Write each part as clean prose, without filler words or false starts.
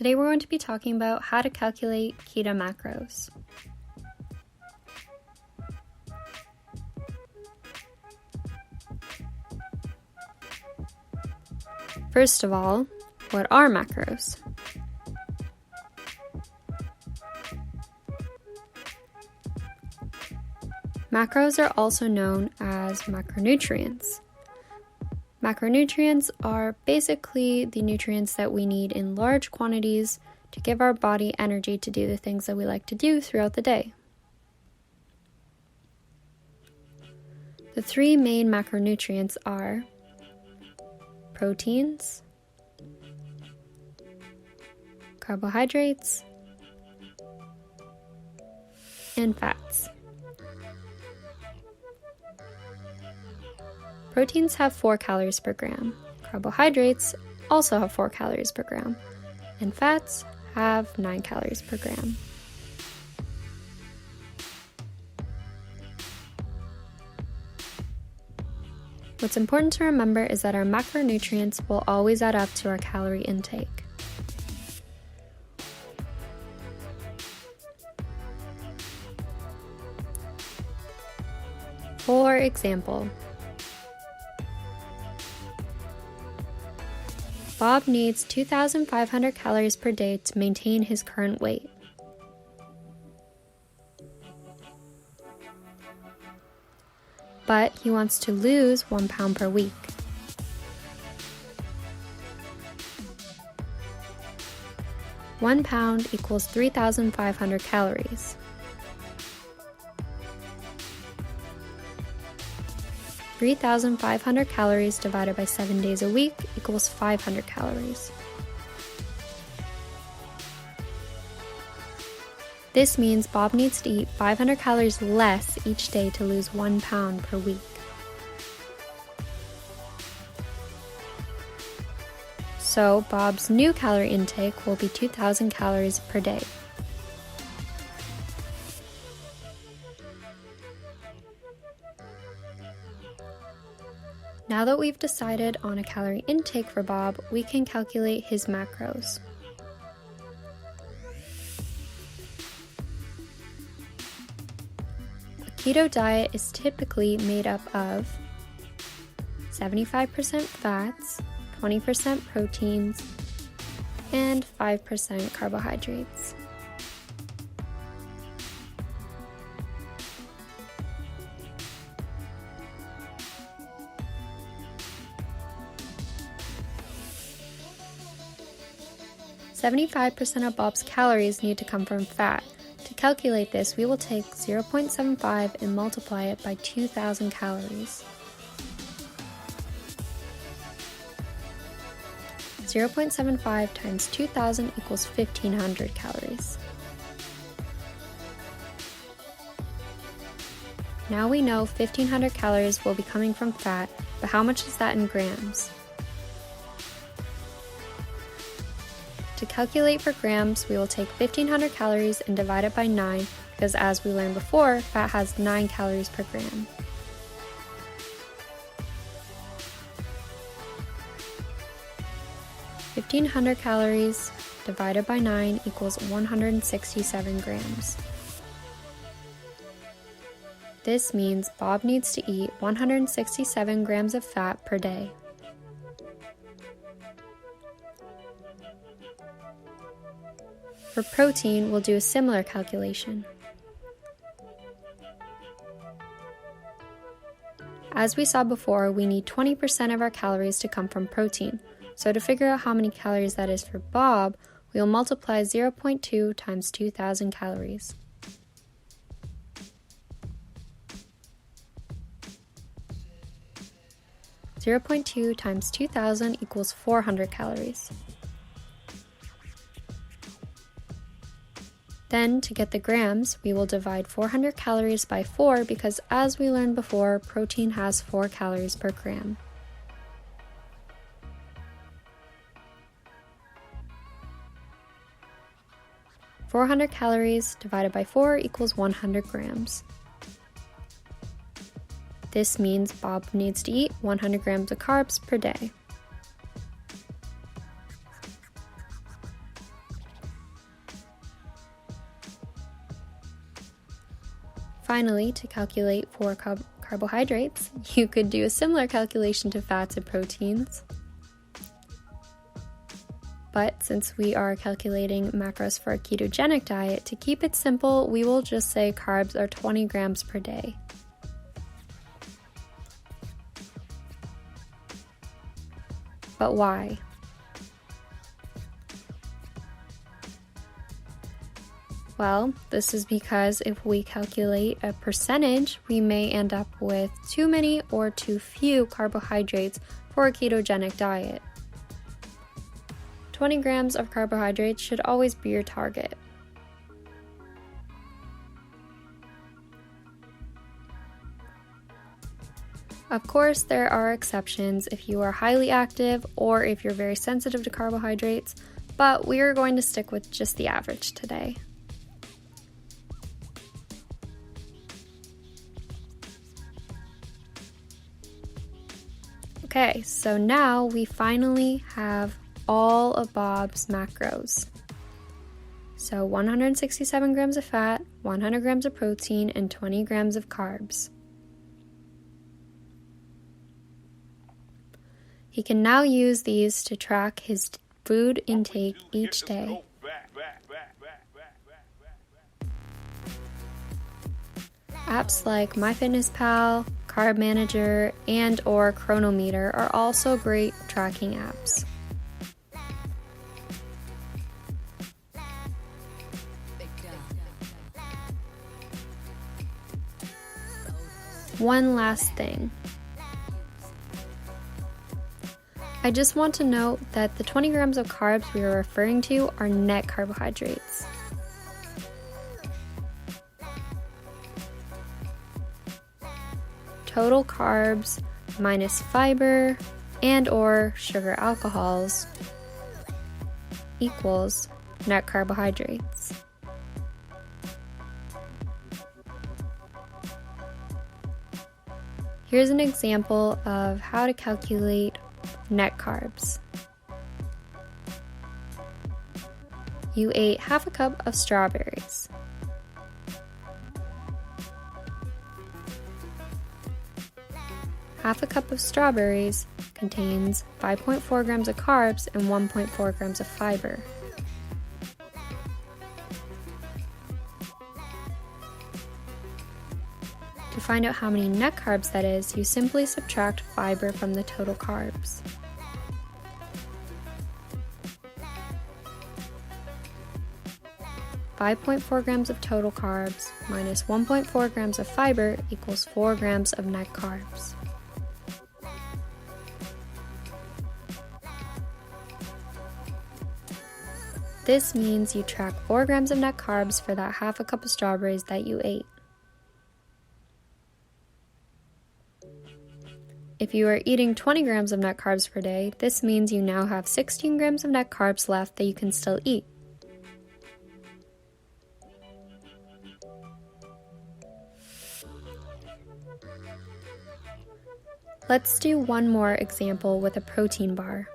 Today we're going to be talking about how to calculate keto macros. First of all, what are macros? Macros are also known as macronutrients. Macronutrients are basically the nutrients that we need in large quantities to give our body energy to do the things that we like to do throughout the day. The three main macronutrients are proteins, carbohydrates, and fats. Proteins have 4 calories per gram, carbohydrates also have 4 calories per gram, and fats have 9 calories per gram. What's important to remember is that our macronutrients will always add up to our calorie intake. For example, Bob needs 2,500 calories per day to maintain his current weight. But he wants to lose 1 pound per week. One pound equals 3,500 calories. 3,500 calories divided by 7 days a week equals 500 calories. This means Bob needs to eat 500 calories less each day to lose 1 pound per week. So Bob's new calorie intake will be 2,000 calories per day. Now that we've decided on a calorie intake for Bob, we can calculate his macros. A keto diet is typically made up of 75% fats, 20% proteins, and 5% carbohydrates. "75% of Bob's calories need to come from fat. To calculate this, we will take 0.75 and multiply it by 2,000 calories. 0.75 times 2,000 equals 1,500 calories. Now we know 1,500 calories will be coming from fat, but how much is that in grams? To calculate for grams, we will take 1,500 calories and divide it by 9 because, as we learned before, fat has 9 calories per gram. "1,500 calories divided by 9 equals 167 grams. This means Bob needs to eat 167 grams of fat per day. For protein, we'll do a similar calculation. As we saw before, we need 20% of our calories to come from protein. So to figure out how many calories that is for Bob, we will multiply 0.2 times 2,000 calories. "0.2 times 2,000 equals 400 calories. Then, to get the grams, we will divide 400 calories by 4 because, as we learned before, protein has 4 calories per gram. "400 calories divided by 4 equals 100 grams. This means Bob needs to eat 100 grams of carbs per day. Finally, to calculate for carbohydrates, you could do a similar calculation to fats and proteins. But since we are calculating macros for a ketogenic diet, to keep it simple, we will just say carbs are 20 grams per day. But why? Well, this is because if we calculate a percentage, we may end up with too many or too few carbohydrates for a ketogenic diet. 20 grams of carbohydrates should always be your target. Of course, there are exceptions if you are highly active or if you're very sensitive to carbohydrates, but we are going to stick with just the average today. Okay, so now we finally have all of Bob's macros. So 167 grams of fat, 100 grams of protein, and 20 grams of carbs. He can now use these to track his food intake each day. Apps like MyFitnessPal, Carb Manager, and or Chronometer are also great tracking apps. One last thing. I just want to note that the 20 grams of carbs we are referring to are net carbohydrates. Total carbs minus fiber and or sugar alcohols equals net carbohydrates. Here's an example of how to calculate net carbs. You ate half a cup of strawberries. Half a cup of strawberries contains 5.4 grams of carbs and 1.4 grams of fiber. To find out how many net carbs that is, you simply subtract fiber from the total carbs. $5.4 grams of total carbs minus 1.4 grams of fiber equals 4 grams of net carbs. This means you track 4 grams of net carbs for that half a cup of strawberries that you ate. If you are eating 20 grams of net carbs per day, this means you now have 16 grams of net carbs left that you can still eat. Let's do one more example with a protein bar.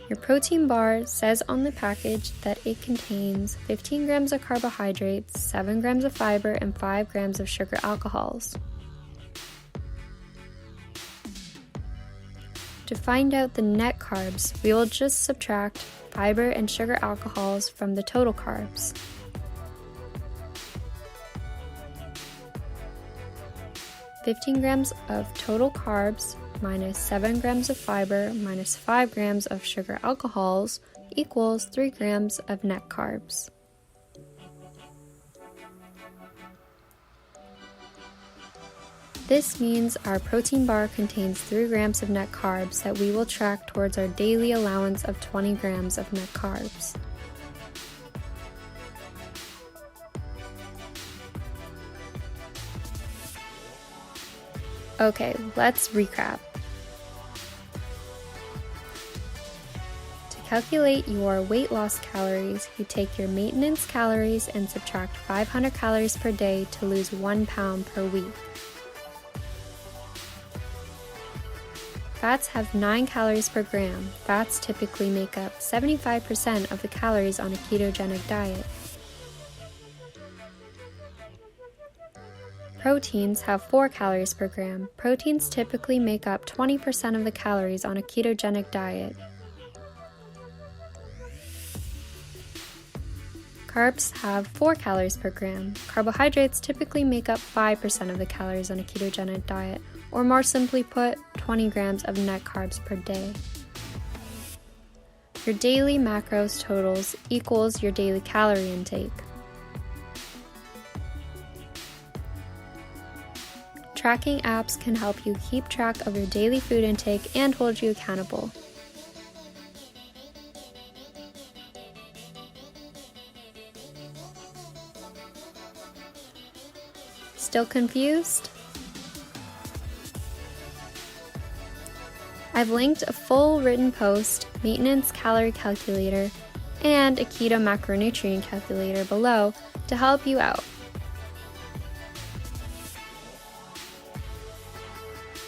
Your protein bar says on the package that it contains 15 grams of carbohydrates, 7 grams of fiber, and 5 grams of sugar alcohols. To find out the net carbs, we will just subtract fiber and sugar alcohols from the total carbs. $15 grams of total carbs minus 7 grams of fiber minus 5 grams of sugar alcohols equals 3 grams of net carbs. This means our protein bar contains 3 grams of net carbs that we will track towards our daily allowance of 20 grams of net carbs. Okay, let's recap. To calculate your weight loss calories, you take your maintenance calories and subtract 500 calories per day to lose 1 pound per week. Fats have 9 calories per gram. Fats typically make up 75% of the calories on a ketogenic diet. proteins have 4 calories per gram. Proteins typically make up 20% of the calories on a ketogenic diet. Carbs have 4 calories per gram. Carbohydrates typically make up 5% of the calories on a ketogenic diet, or more simply put, 20 grams of net carbs per day. Your daily macros totals equals your daily calorie intake. Tracking apps can help you keep track of your daily food intake and hold you accountable. Still confused? I've linked a full written post, maintenance calorie calculator, and a keto macronutrient calculator below to help you out.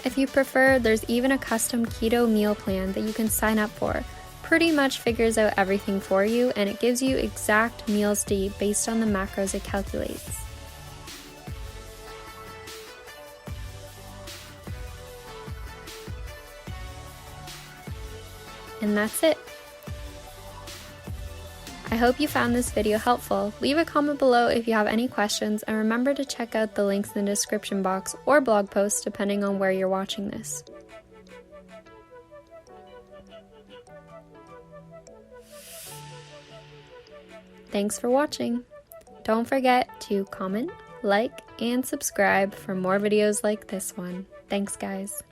If you prefer, there's even a custom keto meal plan that you can sign up for. Pretty much figures out everything for you, and it gives you exact meals to eat based on the macros it calculates. And that's it. I hope you found this video helpful. Leave a comment below if you have any questions, and remember to check out the links in the description box or blog post depending on where you're watching this. Thanks for watching. Don't forget to comment, like, and subscribe for more videos like this one. Thanks, guys.